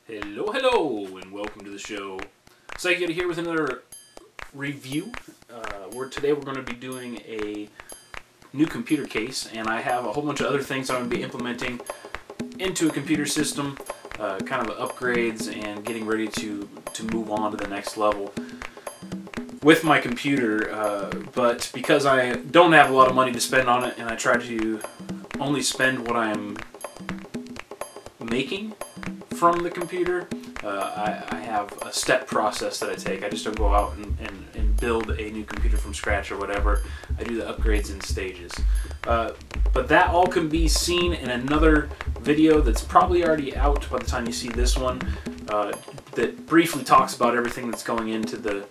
Hello, and welcome to the show. Psychic here with another review. Today we're going to be doing a new computer case, and I have a whole bunch of other things I'm going to be implementing into a computer system, kind of upgrades and getting ready to move on to the next level with my computer. But because I don't have a lot of money to spend on it, and I try to only spend what I'm making from the computer, I have a step process that I take. I just don't go out and build a new computer from scratch or whatever. I do the upgrades in stages. But that all can be seen in another video that's probably already out by the time you see this one, that briefly talks about everything that's going into the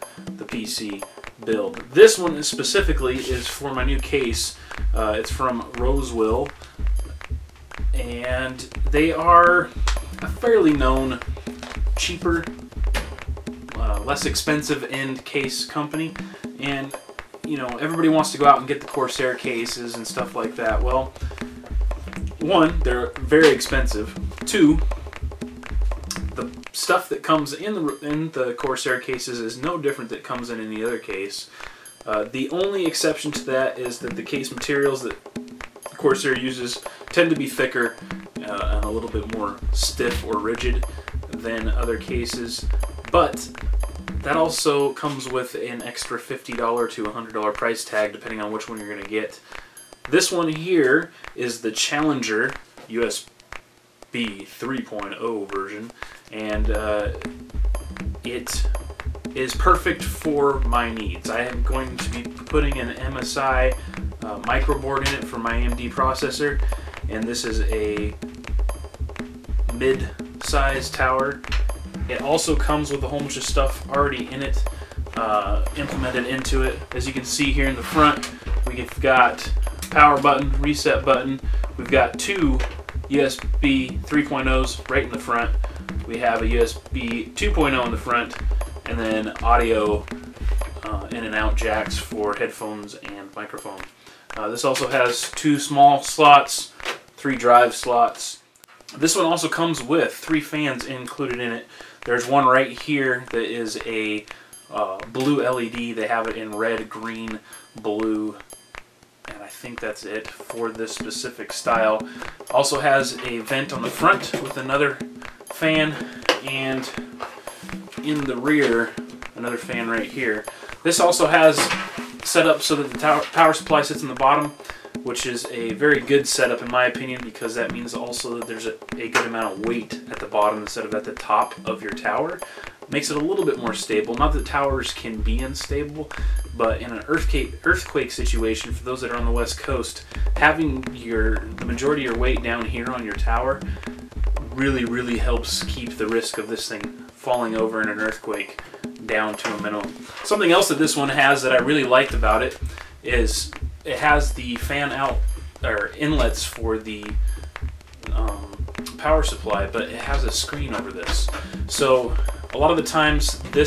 PC build. This one specifically is for my new case. It's from Rosewill, and they are a fairly known, cheaper, less expensive end case company. And you know, everybody wants to go out and get the Corsair cases and stuff like that. Well, one, they're very expensive. Two, the stuff that comes in the Corsair cases is no different that comes in any other case. The only exception to that is that the case materials that Corsair uses tend to be thicker and a little bit more stiff or rigid than other cases, but that also comes with an extra $50 to $100 price tag depending on which one you're going to get. This one here is the Challenger USB 3.0 version, and it is perfect for my needs. I am going to be putting an MSI microboard in it for my AMD processor, and this is a mid-size tower. It also comes with a whole bunch of stuff already in it, implemented into it. As you can see here in the front, we've got power button, reset button. We've got two USB 3.0s right in the front. We have a USB 2.0 in the front, and then audio in and out jacks for headphones and microphone. This also has two small slots, 3 drive slots. This one also comes with 3 fans included in it. There's one right here that is a blue LED. They have it in red, green, blue, and I think that's it for this specific style. Also has a vent on the front with another fan, and in the rear, another fan right here. This also has set up so that the power supply sits in the bottom, which is a very good setup in my opinion, because that means also that there's a good amount of weight at the bottom instead of at the top of your tower. Makes it a little bit more stable. Not that towers can be unstable, but in an earthquake situation, for those that are on the West Coast, having the majority of your weight down here on your tower really helps keep the risk of this thing falling over in an earthquake down to a minimum. Something else that this one has that I really liked about it is it has the fan out or inlets for the power supply, but it has a screen over this. So a lot of the times the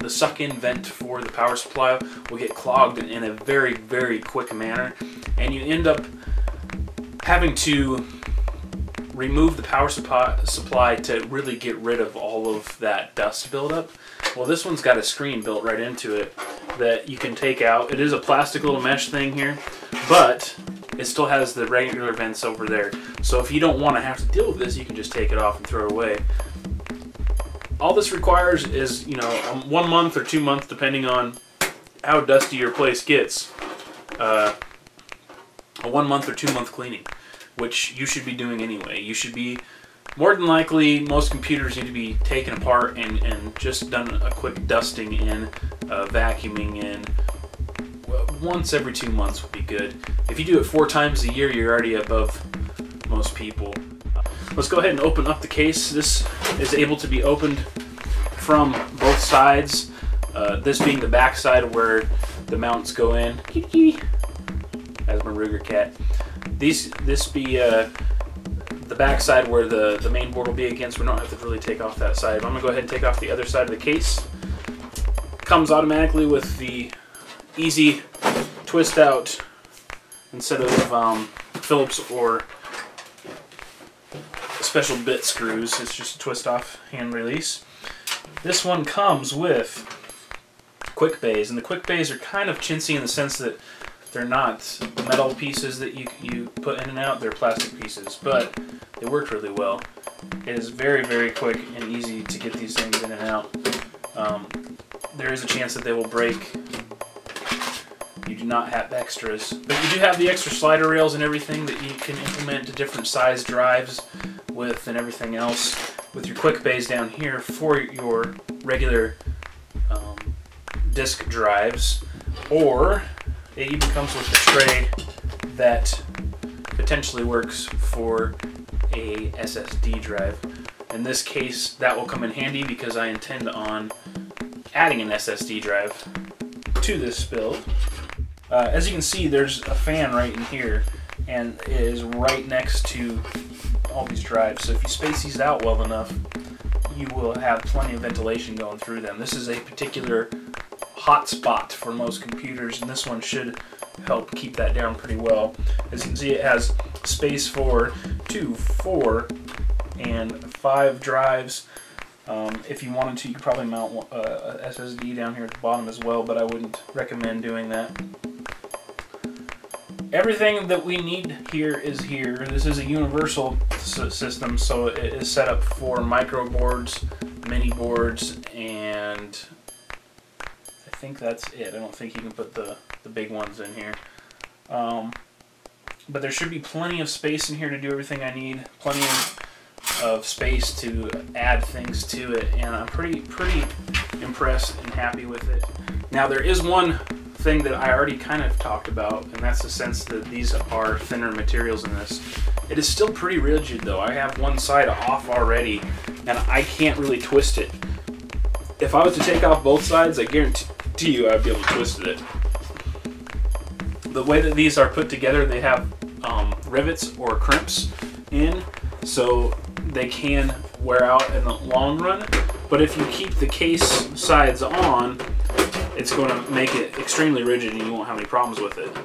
suck-in vent for the power supply will get clogged in a very quick manner, and you end up having to remove the power supply to really get rid of all of that dust buildup. Well, this one's got a screen built right into it that you can take out. It is a plastic little mesh thing here, but it still has the regular vents over there. So if you don't want to have to deal with this, you can just take it off and throw it away. All this requires is, you know, 1 month or 2 months, depending on how dusty your place gets. A 1 month or 2 month cleaning, which you should be doing anyway. You should be, more than likely, most computers need to be taken apart and just done a quick dusting in, vacuuming in. Once every 2 months would be good. If you do it 4 times a year, you're already above most people. Let's go ahead and open up the case. This is able to be opened from both sides. This being the back side where the mounts go in. That's my Ruger cat. This be the back side where the main board will be against. We don't have to really take off that side. I'm gonna go ahead and take off the other side of the case. Comes automatically with the easy twist out instead of Phillips or special bit screws. It's just a twist off hand release. This one comes with quick bays, and the quick bays are kind of chintzy in the sense that they're not metal pieces that you put in and out, they're plastic pieces, but they worked really well. It is very, very quick and easy to get these things in and out. There is a chance that they will break. You do not have extras, but you do have the extra slider rails and everything that you can implement to different size drives with and everything else. With your quick bays down here for your regular disk drives, or it even comes with a tray that potentially works for a SSD drive. In this case, that will come in handy because I intend on adding an SSD drive to this build. As you can see, there's a fan right in here, and it is right next to all these drives. So if you space these out well enough, you will have plenty of ventilation going through them. This is a particular hot spot for most computers, and this one should help keep that down pretty well. As you can see, it has space for 2, 4, and 5 drives. If you wanted to, you could probably mount a SSD down here at the bottom as well, but I wouldn't recommend doing that. Everything that we need here is here. This is a universal system, so it is set up for micro boards, mini boards, and I think that's it. I don't think you can put the big ones in here. But there should be plenty of space in here to do everything I need. Plenty of space to add things to it, and I'm pretty impressed and happy with it. Now there is one thing that I already kind of talked about, and that's the sense that these are thinner materials in this. It is still pretty rigid though. I have one side off already, and I can't really twist it. If I was to take off both sides, I guarantee you I'd be able to twist it. The way that these are put together, they have rivets or crimps in, so they can wear out in the long run, but if you keep the case sides on, it's going to make it extremely rigid and you won't have any problems with it.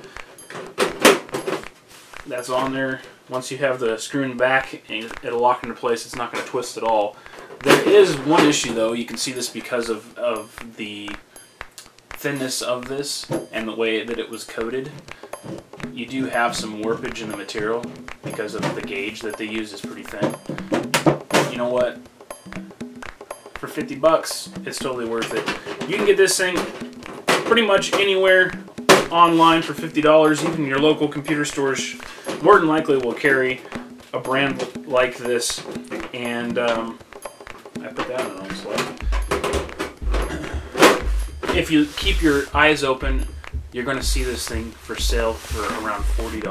That's on there. Once you have the screw in the back, it'll lock into place. It's not going to twist at all. There is one issue though. You can see this because of the thinness of this and the way that it was coated. You do have some warpage in the material because of the gauge that they use is pretty thin. You know what? For 50 bucks, it's totally worth it. You can get this thing pretty much anywhere online for $50. Even your local computer stores more than likely will carry a brand like this. And I put that on the wrong slide. If you keep your eyes open, you're going to see this thing for sale for around $40.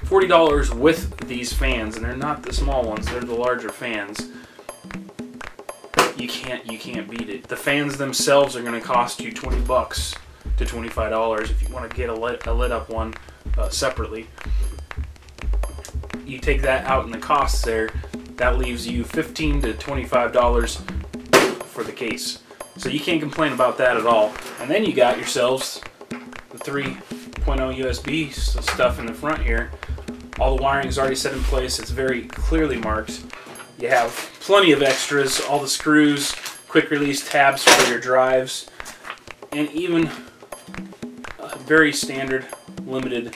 $40 with these fans, and they're not the small ones, they're the larger fans. You can't beat it. The fans themselves are going to cost you 20 bucks to $25 if you want to get a lit up one separately. You take that out in the costs there, that leaves you $15 to $25 for the case. So you can't complain about that at all. And then you got yourselves the 3.0 USB stuff in the front here. All the wiring is already set in place. It's very clearly marked. You have plenty of extras, all the screws, quick release tabs for your drives, and even a very standard limited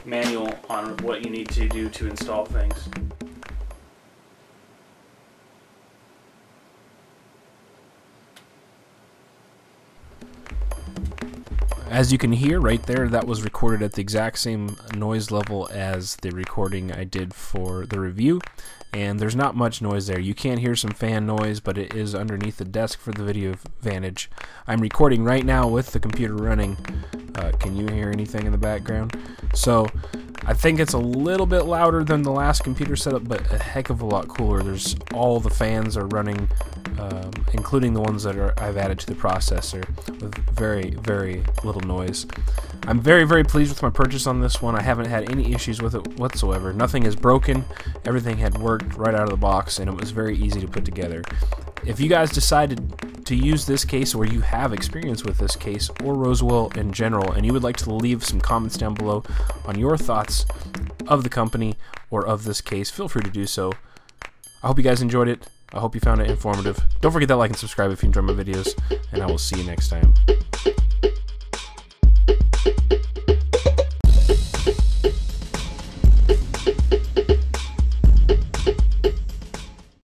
manual on what you need to do to install things. As you can hear right there, that was recorded at the exact same noise level as the recording I did for the review, and there's not much noise there. You can hear some fan noise, but it is underneath the desk for the video vantage. I'm recording right now with the computer running. Can you hear anything in the background? So I think it's a little bit louder than the last computer setup, but a heck of a lot cooler. There's all the fans are running, including the ones that I've added to the processor, with very, very little noise. I'm very, very pleased with my purchase on this one. I haven't had any issues with it whatsoever. Nothing is broken. Everything had worked right out of the box, and it was very easy to put together. If you guys decided to use this case, or you have experience with this case or Rosewill in general, and you would like to leave some comments down below on your thoughts of the company or of this case, feel free to do so. I hope you guys enjoyed it. I hope you found it informative. Don't forget to like and subscribe if you enjoy my videos, and I will see you next time.